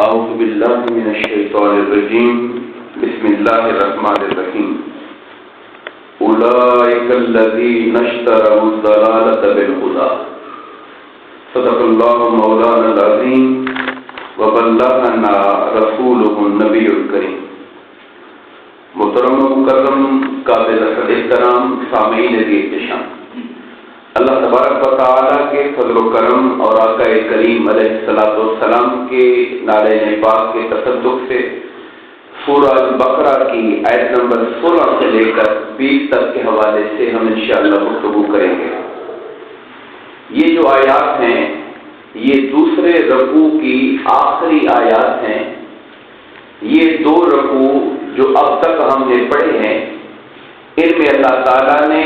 اعوذ باللہ من الشیطان الرجیم بسم اللہ الرحمن الرحیم اولئک الذین اشتروا الضلالۃ بالہدی صدق اللہ مولانا العظیم وبلغنا رسولہ النبی الکریم۔ محترم و مکرم قابل احترام سامعین احتشام، اللہ تبارک و تعالیٰ کے فضل و کرم اور آقا کریم علیہ الصلوۃ والسلام کے نعرہ پاک کے تصدق سے سورہ البقرہ کی آیت نمبر 16 سے لے کر 20 تک کے حوالے سے ہم انشاءاللہ گفتگو کریں گے۔ یہ جو آیات ہیں یہ دوسرے رکوع کی آخری آیات ہیں۔ یہ دو رکوع جو اب تک ہم نے پڑھے ہیں، ان میں اللہ تعالیٰ نے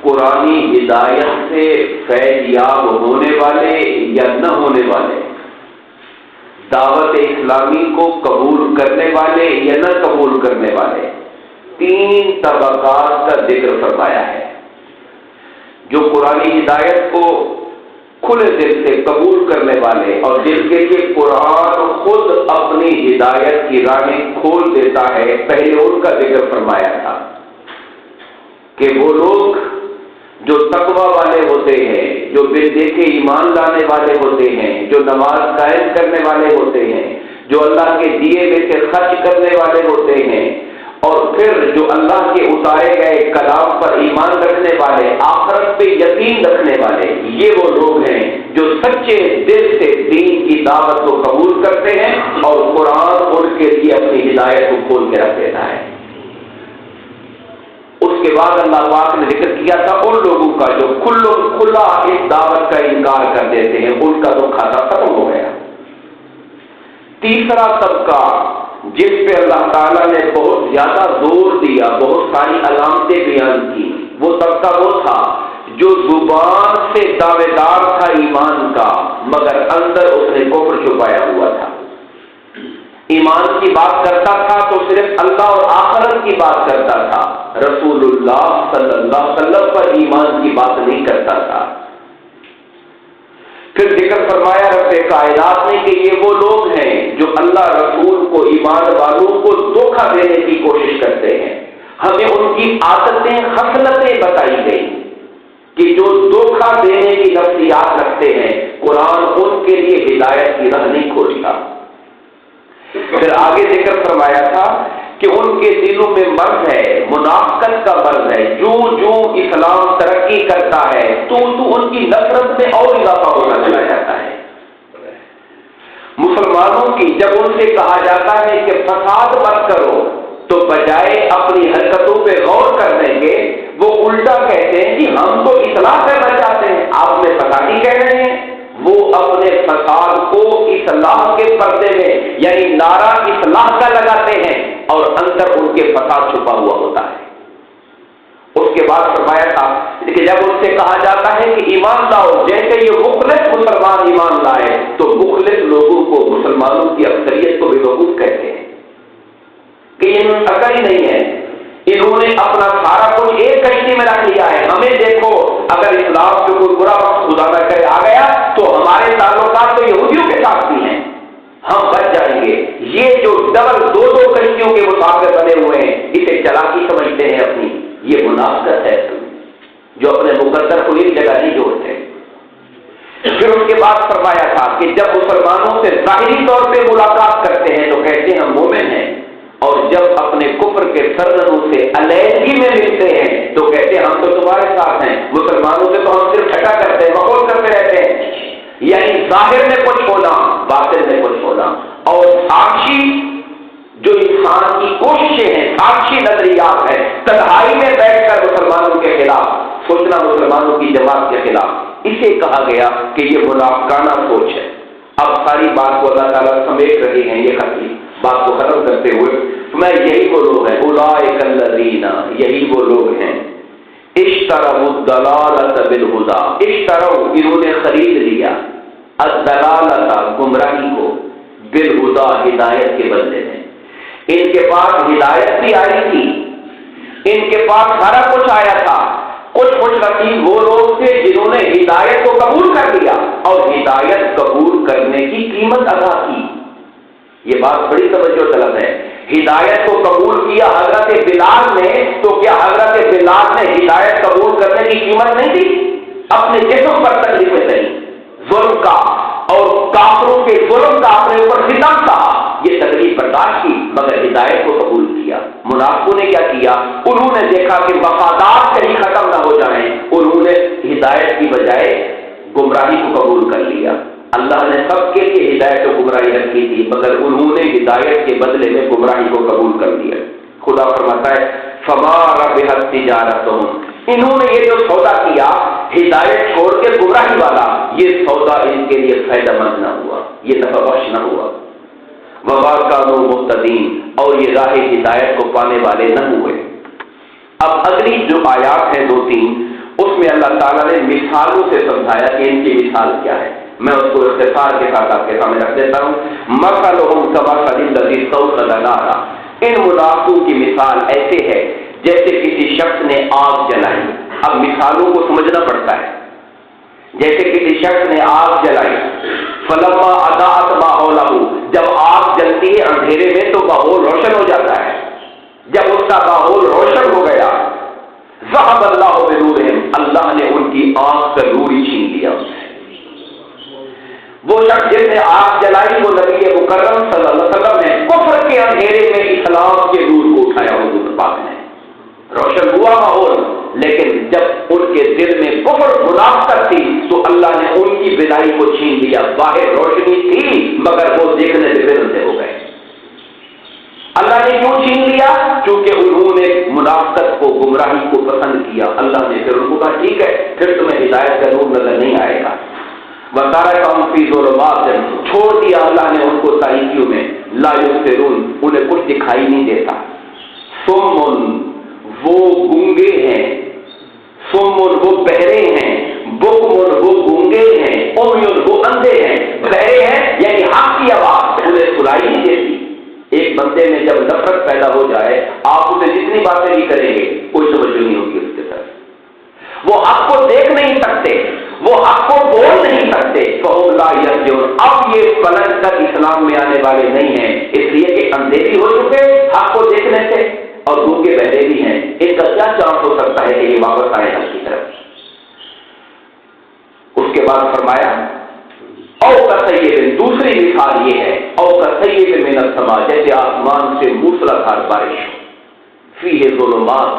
قرآنی ہدایت سے فیض یاب ہونے والے یا نہ ہونے والے، دعوت اسلامی کو قبول کرنے والے یا نہ قبول کرنے والے، تین طبقات کا ذکر فرمایا ہے۔ جو قرآنی ہدایت کو کھلے دل سے قبول کرنے والے اور جن کے لیے قرآن خود اپنی ہدایت کی راہیں کھول دیتا ہے، پہلے ان کا ذکر فرمایا تھا کہ وہ لوگ جو تقوی والے ہوتے ہیں، جو بن دیکھے ایمان لانے والے ہوتے ہیں، جو نماز قائم کرنے والے ہوتے ہیں، جو اللہ کے دیے میں سے خرچ کرنے والے ہوتے ہیں، اور پھر جو اللہ کے اتارے گئے کلام پر ایمان رکھنے والے، آخرت پہ یقین رکھنے والے، یہ وہ لوگ ہیں جو سچے دل سے دین کی دعوت کو قبول کرتے ہیں اور قرآن ان کے لیے اپنی ہدایت کو کھول کے رکھ دیتا ہے۔ اس کے بعد اللہ پاک نے ذکر کیا تھا ان لوگوں کا جو کھلا اس دعوت کا انکار کر دیتے ہیں، ان کا تو کھاتا ختم ہو گیا۔ تیسرا طبقہ جس پہ اللہ تعالیٰ نے بہت زیادہ زور دیا، بہت ساری علامتیں بیان کی، وہ طبقہ وہ تھا جو زبان سے دعوے دار تھا ایمان کا، مگر اندر اس نے کفر چھپایا ہوا تھا۔ ایمان کی بات کرتا تھا تو صرف اللہ اور آخرت کی بات کرتا تھا، رسول اللہ صلی اللہ علیہ وسلم پر ایمان کی بات نہیں کرتا تھا۔ پھر ذکر فرمایا رب کائنات نے کہ یہ وہ لوگ ہیں جو اللہ رسول کو، ایمان والوں کو دھوکہ دینے کی کوشش کرتے ہیں۔ ہمیں ان کی عادتیں، خصلتیں بتائی گئی کہ جو دھوکہ دینے کی نفسیات رکھتے ہیں، قرآن ان کے لیے ہدایت کی راہ نہیں کھولتا۔ پھر آگے ذکر فرمایا تھا کہ ان کے دلوں میں مرض ہے، منافقت کا مرض ہے، جو اسلام ترقی کرتا ہے تو ان کی نفرت میں اور اضافہ ہوتا چلا جاتا ہے۔ مسلمانوں کی جب ان سے کہا جاتا ہے کہ فساد مت کرو، تو بجائے اپنی حرکتوں پہ غور کرنے کے وہ الٹا کہتے ہیں کہ ہم تو اصلاح کرنا چاہتے ہیں، آپ نے فسادی کہہ رہے ہیں۔ وہ اپنے فساد کو اصلاح کے پردے میں، یعنی نعرہ اصلاح کا لگاتے ہیں اور اندر ان کے فساد چھپا ہوا ہوتا ہے۔ اس کے بعد فرمایا تھا کہ جب ان سے کہا جاتا ہے کہ ایمان لاؤ، جیسے یہ مخلص مسلمان ایمان لائے، تو مخلص لوگوں کو، مسلمانوں کی اکثریت کو بے وقوف کہتے ہیں کہ یہ عقل ہی نہیں ہے، انہوں نے اپنا سارا کچھ ایک کشتی میں رکھ لیا ہے۔ ہمیں دیکھو، اگر اسلام سے کوئی برا وقت خدا نہ کرے آ گیا تو ہمارے تعلقات تو یہودیوں کے ساتھ بھی ہیں، ہم بچ جائیں گے۔ یہ جو ڈبل دو کشتیوں کے مسافر بنے ہوئے ہیں، اسے چلاکی سمجھتے ہیں اپنی، یہ منافقت ہے جو اپنے مقدر کو ایک جگہ نہیں جوڑتے۔ پھر اس کے بعد فرمایا تھا کہ جب مسلمانوں سے ظاہری طور پہ ملاقات کرتے ہیں تو کہتے ہیں ہم مومن ہیں، اور جب اپنے کفر کے سرزنوں سے علیحدگی میں ملتے ہیں تو کہتے ہیں ہم تو تمہارے ساتھ ہیں، مسلمانوں سے تو ہم صرف ٹھٹا کرتے ہیں، مخول کرتے رہتے ہیں۔ یعنی ظاہر میں کچھ ہونا، باطن میں کچھ ہونا، اور ساکشی جو انسان کی کوششیں ہیں، ساکشی نظریات ہیں، تنہائی میں بیٹھ کر مسلمانوں کے خلاف سوچنا، مسلمانوں کی جماعت کے خلاف، اسے کہا گیا کہ یہ منافقانہ سوچ ہے۔ اب ساری بات کو اللہ تعالیٰ سمیٹ رہے ہیں، یہ خطی بات کو ختم کرتے ہوئے میں یہی وہ لوگ ہیں، اولئک الذین، یہی وہ لوگ ہیں، اشتروا الضلالۃ بالہدی، اشتروا انہوں نے خرید لیا، الضلالۃ گمراہی کو، بالہدی ہدایت کے بدلے میں۔ ان کے پاس ہدایت بھی آئی تھی، ان کے پاس سارا کچھ آیا تھا، کچھ نصیب وہ لوگ تھے جنہوں نے ہدایت کو قبول کر لیا اور ہدایت قبول کرنے کی قیمت ادا کی۔ یہ بات بڑی توجہ طلب ہے. ہدایت کو قبول کیا حضرت بلال نے، تو کیا حضرت بلال نے ہدایت قبول کرنے کی قیمت نہیں دی؟ اپنے جسم پر تکلیفیں نہیں، ظلم کا اور کافروں کے ظلم کا اپنے اوپر ستم تھا، یہ تکلیف برداشت کی، مگر ہدایت کو قبول کیا. منافقوں نے کیا کیا؟ انہوں نے دیکھا کہ مفادات کہیں ختم نہ ہو جائیں، انہوں نے ہدایت کی بجائے گمراہی کو قبول کر لیا. اللہ نے سب کے لیے ہدایت و گمراہی رکھی تھی، مگر انہوں نے ہدایت کے بدلے میں گمراہی کو قبول کر لیا. خدا فرماتا ہے فما ربحت تجارتہم، انہوں نے یہ جو سودا کیا ہدایت چھوڑ کے گمراہی والا، یہ سودا ان کے لیے فائدہ مند نہ ہوا، یہ نفع بخش نہ ہوا. وما کانوا مہتدین، اور یہ راہ ہدایت کو پانے والے نہ ہوئے. اب اگلی جو آیات ہیں 2-3، اس میں اللہ تعالیٰ نے مثالوں سے سمجھایا کہ ان کی مثال کیا ہے. میں اس کو اختصار کے ساتھ آپ کے سامنے رکھ دیتا ہوں. مثلہم کمثل الذی استوقد نارا، ان منافقوں کی مثال ایسے ہے جیسے کسی شخص نے آگ جلائی. اب مثالوں کو سمجھنا پڑتا ہے. جیسے کسی شخص نے آگ جلائی، فلما اضاءت ما حولہ، جب آگ جلتی ہے اندھیرے میں تو ماحول روشن ہو جاتا ہے. جب اس کا ماحول روشن ہو گیا، ذهب اللہ بنورہم، اللہ نے ان کی آنکھ کا نور ہی چھین لیا. وہ شخص جس نے آگ جلائی وہ نبی مکرم صلی اللہ علیہ وسلم نے کفر کے اندھیرے میں اسلام کے نور کو اٹھایا. حضور پاک نے روشن ہوا ماحول، لیکن جب ان کے دل میں کفر منافقت تھی تو اللہ نے ان کی بینائی کو چھین لیا. باہر روشنی تھی مگر وہ دیکھنے سے بے نظر ہو گئے. اللہ نے کیوں چھین لیا؟ کیونکہ انہوں نے منافقت کو، گمراہی کو پسند کیا. اللہ نے پھر ان کو کہا ٹھیک ہے، پھر تمہیں ہدایت کا نور نظر نہیں آئے گا. وَتَرَكَهُمْ فِي ظُلُمَاتٍ، چھوڑ دیا اللہ نے ان کو تاریکیوں میں. لا يُبْصِرُونَ، انہیں کچھ دکھائی نہیں دیتا. صُمٌّ، وہ گونگے ہیں. صُمٌّ، وہ بہرے ہیں. بُکْمٌ، وہ گونگے ہیں. عُمْیٌ، وہ اندھے ہیں. بہرے ہیں یعنی حق کی آواز انہیں سنائی نہیں دیتی. ایک بندے میں جب نفرت پیدا ہو جائے، آپ اسے جتنی باتیں بھی کریں گے کوئی توجہ نہیں ہوگی اس کے طرف. وہ حق کو دیکھ نہیں سکتے، وہ حق کو بول نہیں سکتے. فَهُمْ لَا يَرْجِعُونَ، اب یہ پلٹ کر اسلام میں آنے والے نہیں ہیں، اس لیے کہ اندھیری ہو چکے حق کو دیکھنے سے، اور گونگے بہرے بھی ہیں. ان کا کیا چانس ہو سکتا ہے کہ یہ واپس آئے حق کی طرف؟ اس کے بعد فرمایا او کسیب، دوسری مثال یہ ہے او کسیب من السماء، جیسے آسمان سے موسلادھار بارش. فیہ ظلمات،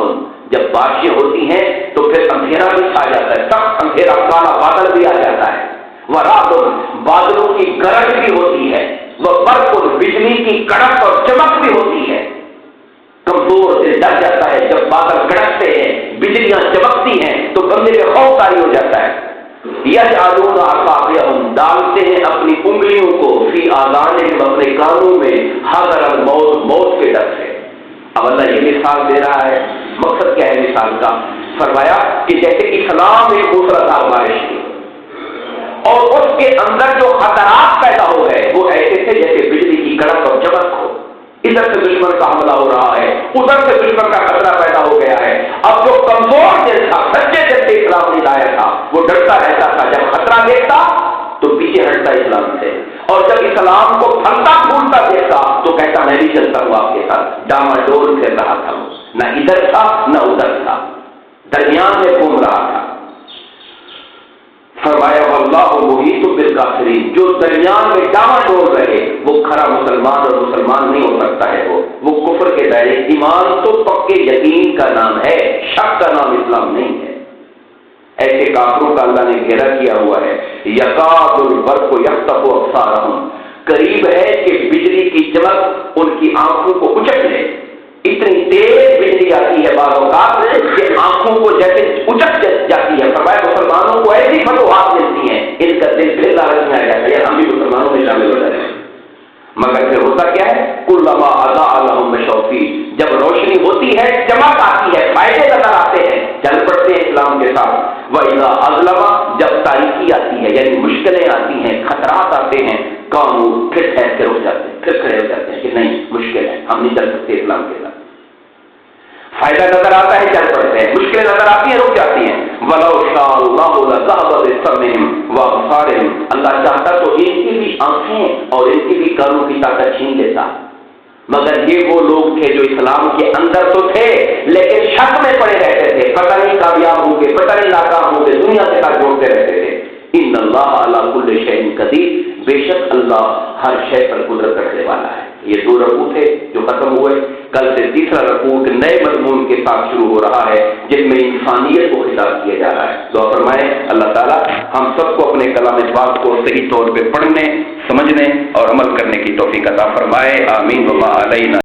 جب بارشیں ہوتی ہیں تو پھر اندھیرا بھی چھا جاتا ہے، سخت اندھیرا، کالا بادل بھی آ جاتا ہے. ورعد، بادلوں کی گرج بھی ہوتی ہے. وبرق، بجلی کی کڑک اور چمک بھی ہوتی ہے. کمزور سے ڈر جاتا ہے جب بادل گڑکتے ہیں، بجلیاں چمکتی ہیں تو بندے پہ خوف طاری ہو جاتا ہے. یجعلون اصابعهم، ڈالتے ہیں اپنی انگلیوں کو، فی آذانہم، اپنے کانوں میں، حذر الموت، موت کے ڈر سے. اب اللہ یہ مثال دے رہا ہے. مقصد کیا ہے مثال کا؟ فرمایا کہ جیسے اسلام ایک موسلادھار بارش تھی اور اس کے اندر جو خطرات پیدا ہو گئے وہ ایسے تھے جیسے بجلی کی کڑک اور چمک ہو. ادھر سے دشمن کا حملہ ہو رہا ہے، ادھر سے دشمن کا خطرہ پیدا ہو گیا ہے. اب جو کمزور دل تھا، سچے دل سے اسلام نہیں لایا تھا، وہ ڈرتا رہتا تھا. جب خطرہ دیکھتا تو پیچھے ہٹتا اسلام سے، اور جب اسلام کو پھلتا پھولتا دیکھتا تو کہتا میں بھی چلتا ہوں آپ کے ساتھ. ڈاما ڈول پھر رہا تھا، نہ ادھر تھا نہ ادھر تھا، درمیان میں گھوم رہا تھا. فرمایا واللہ محیط بالکافرین، جو درمیان میں ڈاما ڈول رہے وہ کھرا مسلمان اور مسلمان نہیں ہو سکتا ہے. وہ کفر کے دائرے. ایمان تو پکے یقین کا نام ہے، شک کا نام اسلام نہیں ہے. ایسے کافروں کا اللہ نے گھیرا کیا ہوا ہے. یکاد البرق یخطف ابصارہم، قریب ہے کہ بجلی کی چمک ان کی آنکھوں کو اچک لے. اتنی تیز بجلی آتی ہے بعض اوقات کہ آنکھوں کو جیسے اچک جاتی ہے. فرمایا مسلمانوں کو ایسی فتوحات ملتی ہیں ان کا دل پھر لالچ میں آ جاتا ہے، ہم بھی مسلمانوں میں شامل ہو جاتے ہیں. مگر پھر ہوتا کیا ہے؟ کلما اضاء لهم بشوفی، جب روشنی ہوتی ہے، چمک آتی ہے، فائدے نظر آتے ہیں، چل پڑتے ہیں اسلام کے ساتھ. واذا اظلم، جب تاریکی آتی ہے یعنی مشکلیں آتی ہیں، خطرات آتے ہیں، قاموا، پھر ٹھہر کے رک جاتے ہیں، پھر کھڑے ہو جاتے ہیں کہ نہیں مشکل ہے، ہم نہیں چل سکتے اسلام کے ساتھ. فائدہ نظر آتا ہے چل پڑتے ہیں، مشکلیں نظر آتی ہیں رک جاتی ہیں. وَلَوْ شَاءَ اللَّهُ لَذَهَبَ بِسَمْعِهِمْ وَأَبْصَارِهِمْ، اللہ چاہتا تو ان کی بھی آنکھیں اور ان کی بھی کانوں کی طاقت چھین لیتا. مگر یہ وہ لوگ تھے جو اسلام کے اندر تو تھے لیکن شک میں پڑے رہتے تھے، پتہ نہیں کامیاب ہوں گے، پتہ نہیں ناکام ہوں گے، دنیا سے ساتھ جوڑتے رہتے تھے. ان اللہ علی کل شیء قدیر، بے شک اللہ ہر شے پر قدرت رکھنے والا ہے. یہ 2 رکوع تھے جو ختم ہوئے. کل سے تیسرا رکوع نئے مضمون کے ساتھ شروع ہو رہا ہے جس میں انسانیت کو خطاب کیا جا رہا ہے. دعا فرمائیں اللہ تعالیٰ ہم سب کو اپنے کلام پاک کو صحیح طور پہ پڑھنے، سمجھنے اور عمل کرنے کی توفیق عطا فرمائے. آمین. وما علینا